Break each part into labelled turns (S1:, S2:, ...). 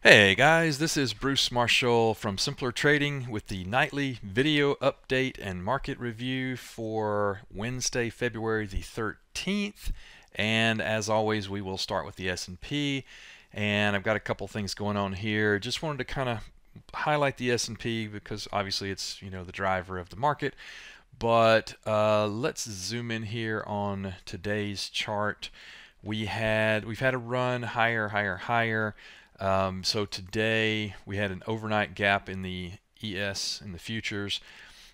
S1: Hey guys, this is Bruce Marshall from Simpler Trading with the nightly video update and market review for Wednesday, February the 13th. And as always, we will start with the S&P. And I've got a couple things going on here. Just wanted to kind of highlight the S&P because obviously it's, the driver of the market. But let's zoom in here on today's chart. We've had a run higher. So today we had an overnight gap in the ES in the futures,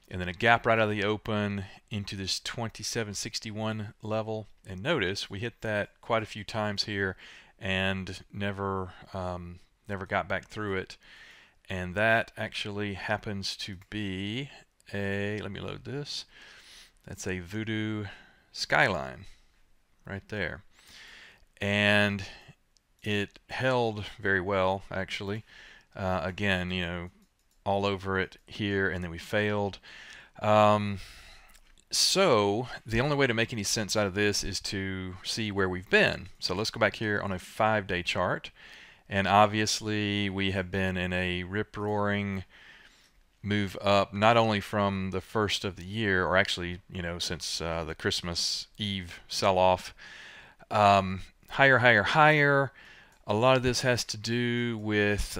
S1: and then a gap right out of the open into this 2761 level. And notice we hit that quite a few times here and never got back through it. And that actually happens to be let me load this. That's a Voodoo Skyline right there. And it held very well, actually. Again, all over it here, and then we failed. So the only way to make any sense out of this is to see where we've been. So let's go back here on a 5-day chart. And obviously we have been in a rip-roaring move up, not only from the first of the year, or actually, since the Christmas Eve sell-off. Higher. A lot of this has to do with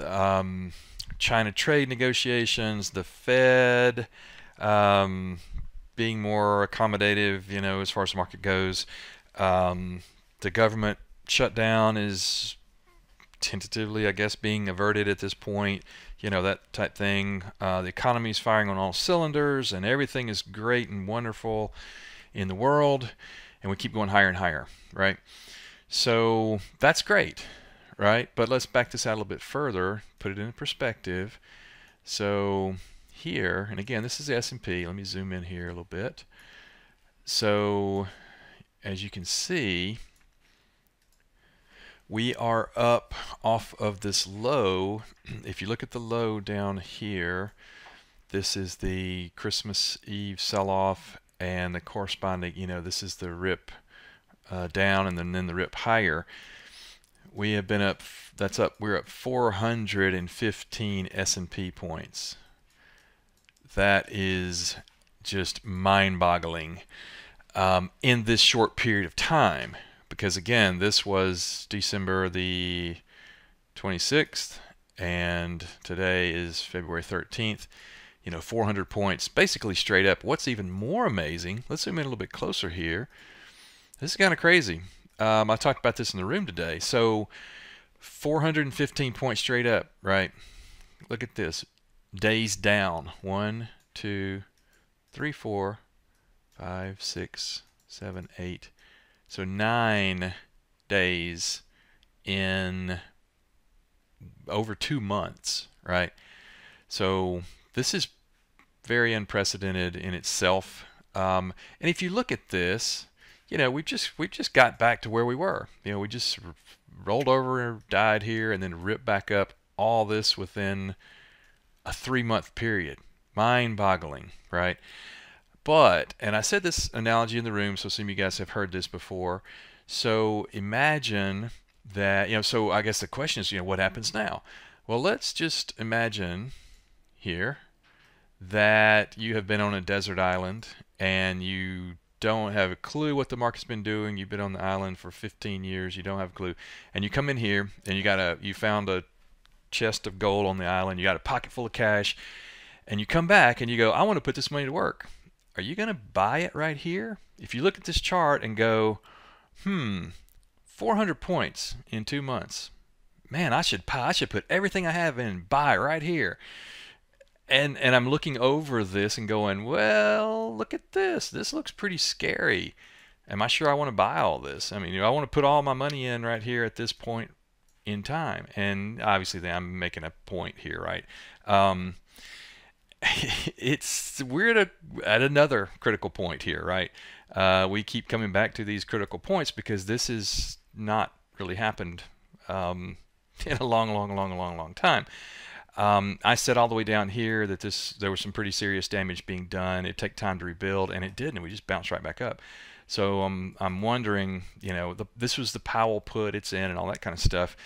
S1: China trade negotiations, the Fed being more accommodative, as far as the market goes. The government shutdown is tentatively, I guess, being averted at this point, that type thing. The economy is firing on all cylinders, and everything is great and wonderful in the world, and we keep going higher and higher, right? So that's great. Right, but let's back this out a little bit further, put it in perspective. So here, and again, this is the S&P. Let me zoom in here a little bit. So as you can see, we are up off of this low. If you look at the low down here, this is the Christmas Eve sell-off, and the corresponding, this is the rip down, and then the rip higher. We have been up, we're up 415 S&P points. That is just mind-boggling in this short period of time. Because again, this was December the 26th, and today is February 13th. 400 points, basically straight up. What's even more amazing, let's zoom in a little bit closer here. This is kind of crazy. I talked about this in the room today. So 415 points straight up, right? Look at this. Days down. 1, 2, 3, 4, 5, 6, 7, 8. So 9 days in over 2 months, right? So this is very unprecedented in itself. And if you look at this, we just got back to where we were. We just rolled over, died here, and then ripped back up. All this within a 3-month period. Mind-boggling, right? But, and I said this analogy in the room, so some of you guys have heard this before. So imagine that, so I guess the question is, what happens now? Well, let's just imagine here that you have been on a desert island and you don't have a clue what the market's been doing. You've been on the island for 15 years. You don't have a clue. And you come in here and you found a chest of gold on the island. You got a pocket full of cash. And you come back and you go, I want to put this money to work. Are you going to buy it right here? If you look at this chart and go, 400 points in 2 months. Man, I should put everything I have in and buy right here. And I'm looking over this and going, well, look at this. This looks pretty scary. Am I sure I want to buy all this? I mean, I want to put all my money in right here at this point in time. And obviously, I'm making a point here, right? We're at another critical point here, right? We keep coming back to these critical points because this has not really happened in a long time. I said all the way down here that there was some pretty serious damage being done. It'd take time to rebuild, and it did, and we just bounced right back up. So I'm wondering, this was the Powell put, it's in, and all that kind of stuff.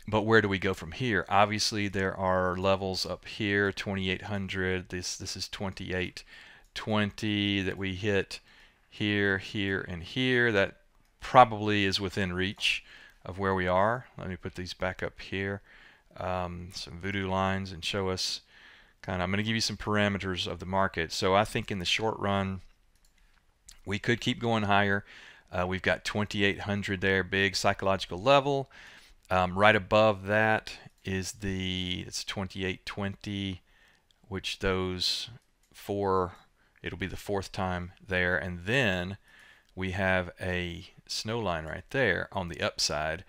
S1: But where do we go from here? Obviously, there are levels up here, 2,800. This is 2,820 that we hit here, here, and here. That probably is within reach of where we are. Let me put these back up here, some voodoo lines, and show us kind of. I'm going to give you some parameters of the market. So I think in the short run, we could keep going higher. We've got 2,800 there, big psychological level. Right above that is it's 2,820, which those four, it'll be the fourth time there. And then we have a snow line right there on the upside.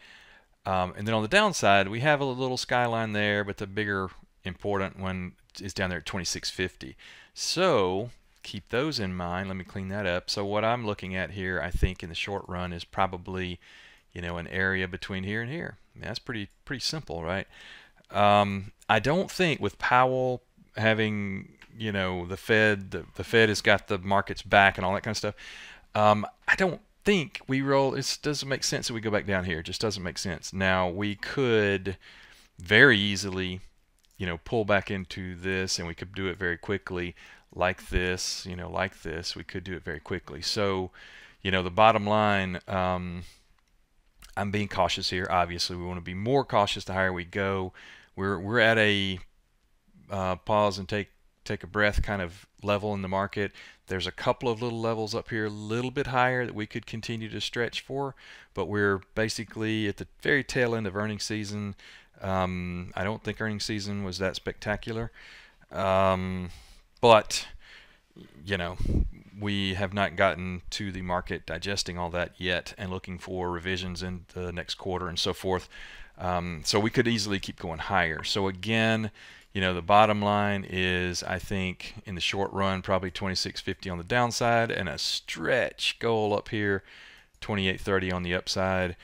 S1: And then on the downside, we have a little skyline there, but the bigger important one is down there at 2,650. So keep those in mind. Let me clean that up. So what I'm looking at here, I think in the short run, is probably, you know, an area between here and here. I mean, that's pretty simple, right? I don't think with Powell having, you know, the Fed has got the markets back and all that kind of stuff. I don't think it doesn't make sense that we go back down here. It just doesn't make sense. Now we could very easily, you know, pull back into this, and we could do it very quickly like this, you know, like this. We could do it very quickly. So, you know, the bottom line, I'm being cautious here. Obviously, we want to be more cautious the higher we go. We're at a pause and take a breath kind of level in the market. There's a couple of little levels up here a little bit higher that we could continue to stretch for, but we're basically at the very tail end of earnings season. I don't think earnings season was that spectacular, but you know, we have not gotten to the market digesting all that yet and looking for revisions in the next quarter and so forth. So we could easily keep going higher. So again, you know, the bottom line is, I think in the short run, probably 2,650 on the downside and a stretch goal up here, 2,830 on the upside.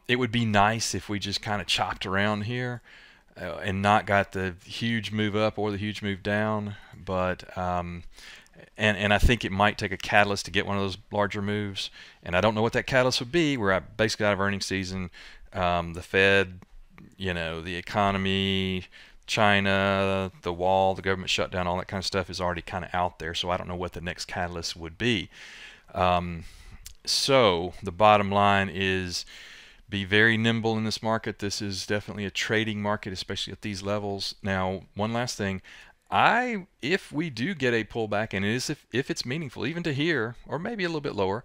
S1: It would be nice if we just kind of chopped around here and not got the huge move up or the huge move down, but and I think it might take a catalyst to get one of those larger moves, and I don't know what that catalyst would be. We're basically out of earnings season. The Fed, you know, the economy, China, the wall, the government shutdown, all that kind of stuff is already kind of out there, so I don't know what the next catalyst would be. So the bottom line is, be very nimble in this market. This is definitely a trading market, especially at these levels. Now, one last thing. If we do get a pullback, and it is if it's meaningful, even to here, or maybe a little bit lower,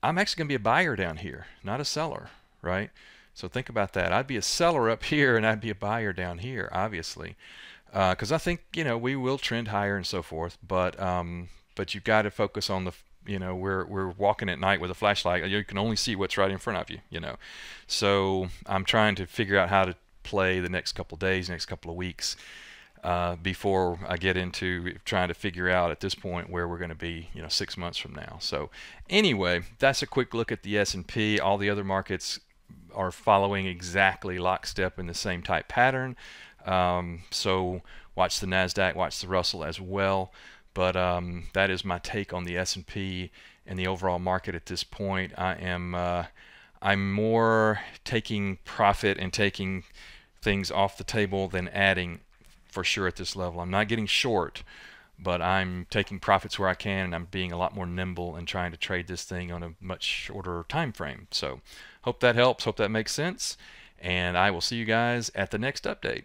S1: I'm actually going to be a buyer down here, not a seller, right? So think about that. I'd be a seller up here, and I'd be a buyer down here, obviously, because I think, you know, we will trend higher and so forth. But you've got to focus on the, you know, we're walking at night with a flashlight. You can only see what's right in front of you, you know. So I'm trying to figure out how to play the next couple of days, next couple of weeks, before I get into trying to figure out at this point where we're going to be, you know, 6 months from now. So anyway, that's a quick look at the S&P. All the other markets are following exactly lockstep in the same type pattern. So watch the NASDAQ, watch the Russell as well. But that is my take on the S&P and the overall market at this point. I'm more taking profit and taking things off the table than adding, for sure, at this level. I'm not getting short, but I'm taking profits where I can, and I'm being a lot more nimble and trying to trade this thing on a much shorter time frame. So hope that helps, hope that makes sense, and I will see you guys at the next update.